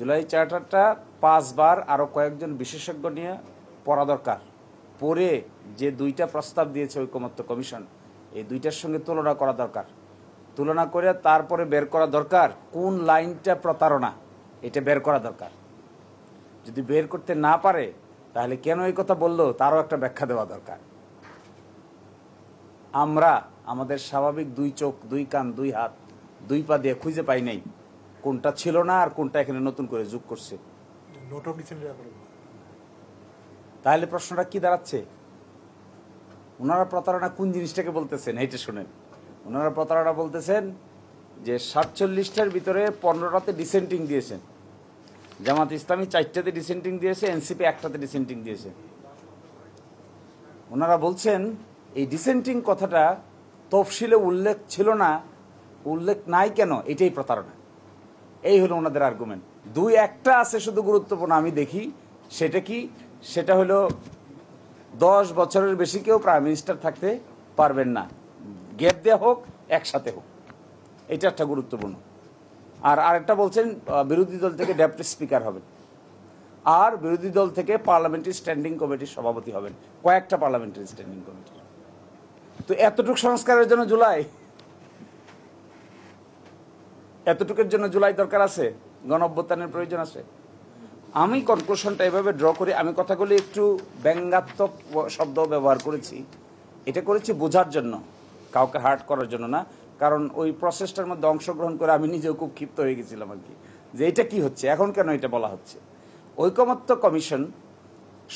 জুলাই চার্টারটা 5 বার আরও কয়েকজন বিশেষজ্ঞ নিয়ে পড়া দরকার। পড়ে যে 2টা প্রস্তাব দিয়েছে ঐকমত্য কমিশন, এই 2টার সঙ্গে তুলনা করা দরকার। তুলনা করে তারপরে বের করা দরকার কোন লাইনটা প্রতারণা, এটা বের করা দরকার। যদি বের করতে না পারে তাহলে কেন এই কথা বললো তারও একটা ব্যাখ্যা দেওয়া দরকার। আমরা আমাদের স্বাভাবিক 2 চোখ, 2 কান, 2 হাত, 2 পা দিয়ে খুঁজে পাই নাই কোনটা ছিল না আর কোনটা এখানে নতুন করে যোগ করছে। তাহলে প্রশ্নটা কি দাঁড়াচ্ছে? ওনারা প্রতারণা কোন জিনিসটাকে বলতেছেন এইটা শুনেন। ওনারা প্রতারণা বলতেছেন যে 47টার ভিতরে 15টাতে ডিসেন্টিং দিয়েছেন, জামাত ইসলামী 4টাতে ডিসেন্টিং দিয়েছে, এনসিপি 1টাতে ডিসেন্টিং দিয়েছে। ওনারা বলছেন এই ডিসেন্টিং কথাটা তফসিলে উল্লেখ ছিল না, উল্লেখ নাই কেন, এটাই প্রতারণা। এই হলো ওনাদের আর্গুমেন্ট। 2-1টা আছে শুধু গুরুত্বপূর্ণ আমি দেখি, সেটা কি? সেটা হলো 10 বছরের বেশি কেউ প্রাইম মিনিস্টার থাকতে পারবেন না, গ্যাপ দেওয়া হোক একসাথে হোক, এটা একটা গুরুত্বপূর্ণ। আর আরেকটা বলছেন বিরোধী দল থেকে ডেপুটি স্পিকার হবেন, আর বিরোধী দল থেকে পার্লামেন্টারি স্ট্যান্ডিং কমিটির সভাপতি হবেন, কয়েকটা পার্লামেন্টারি স্ট্যান্ডিং কমিটি। তো এতটুকু সংস্কারের জন্য এতটুকুর জন্য জুলাই দরকার আছে, গণ অভ্যুত্থানের প্রয়োজন আছে। আমি কনক্লুশনটা এভাবে ড্র করি, আমি কথাগুলি একটু ব্যঙ্গাত্মক শব্দ ব্যবহার করেছি, এটা করেছি বোঝার জন্য, কাউকে হার্ট করার জন্য না। কারণ ওই প্রসেসটার মধ্যে অংশগ্রহণ করে আমি নিজেও খুব ক্ষিপ্ত হয়ে গেছিলাম আর কি, যে এটা কি হচ্ছে, এখন কেন এটা বলা হচ্ছে। ঐকমত্য কমিশন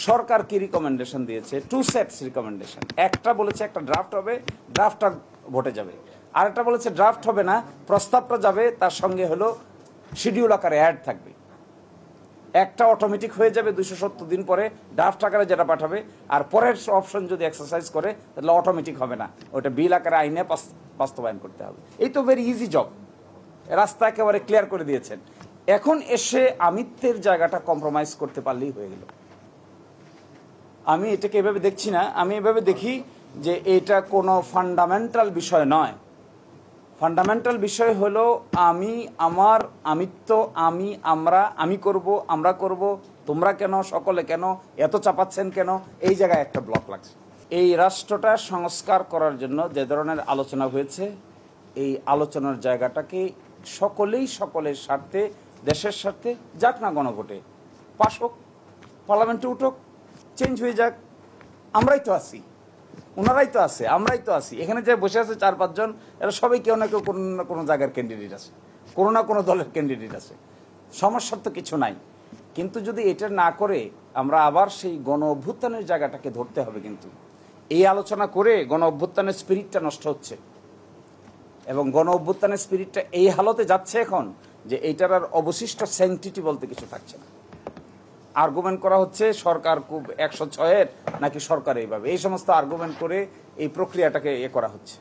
সরকার কি রিকমেন্ডেশন দিয়েছে? 2 সেটস রিকমেন্ডেশন। একটা বলেছে একটা ড্রাফট হবে, ড্রাফটটা ভোটে যাবে। আরেকটা বলেছে ড্রাফট হবে না, প্রস্তাবটা যাবে, তার সঙ্গে হলো শিডিউল আকারে অ্যাড থাকবে। একটা অটোমেটিক হয়ে যাবে 270 দিন পরে, ড্রাফট আকারে যেটা পাঠাবে, আর পরের অপশন যদি এক্সারসাইজ করে তাহলে অটোমেটিক হবে না, ওটা বিল আকারে আইনে বাস্তবায়ন করতে হবে। এই তো ভেরি ইজি জব, রাস্তা একেবারে ক্লিয়ার করে দিয়েছেন। এখন এসে আমিত্বের জায়গাটা কম্প্রোমাইজ করতে পারলেই হয়ে গেল। আমি এটাকে এভাবে দেখছি না, আমি এভাবে দেখি যে এটা কোনো ফান্ডামেন্টাল বিষয় নয়। ফান্ডামেন্টাল বিষয় হলো আমি, আমার আমিত্ব, আমি, আমি করব, আমরা করব, তোমরা কেন, সকলে কেন, এত চাপাচ্ছেন কেন, এই জায়গায় একটা ব্লক লাগছে। এই রাষ্ট্রটা সংস্কার করার জন্য যে ধরনের আলোচনা হয়েছে, এই আলোচনার জায়গাটাকে সকলের স্বার্থে, দেশের স্বার্থে যাক না, গণভোটে পাশ হোক, পার্লামেন্টে উঠুক, চেঞ্জ হয়ে যাক। আমরাই তো আছি, ওনারাই তো আছে, আমরাই তো আছি। এখানে যে বসে আছে 4-5 জন, এরা সবাই কেউ না কেউ কোনো না কোনো জায়গার ক্যান্ডিডেট আছে, কোনো না কোনো দলের ক্যান্ডিডেট আছে, সমস্যার তো কিছু নাই। কিন্তু যদি এটা না করে আমরা আবার সেই গণ অভ্যুত্থানের জায়গাটাকে ধরতে হবে। কিন্তু এই আলোচনা করে গণ অভ্যুত্থানের স্পিরিটটা নষ্ট হচ্ছে, এবং গণ অভ্যুত্থানের স্পিরিটটা এই হালতে যাচ্ছে এখন যে এইটার আর অবশিষ্ট স্যাংটিটি বলতে কিছু থাকছে না। আর্গুমেন্ট করা হচ্ছে সরকার খুব 106-এর নাকি সরকার এইভাবে, এই সমস্ত আর্গুমেন্ট করে এই প্রক্রিয়াটাকে করা হচ্ছে।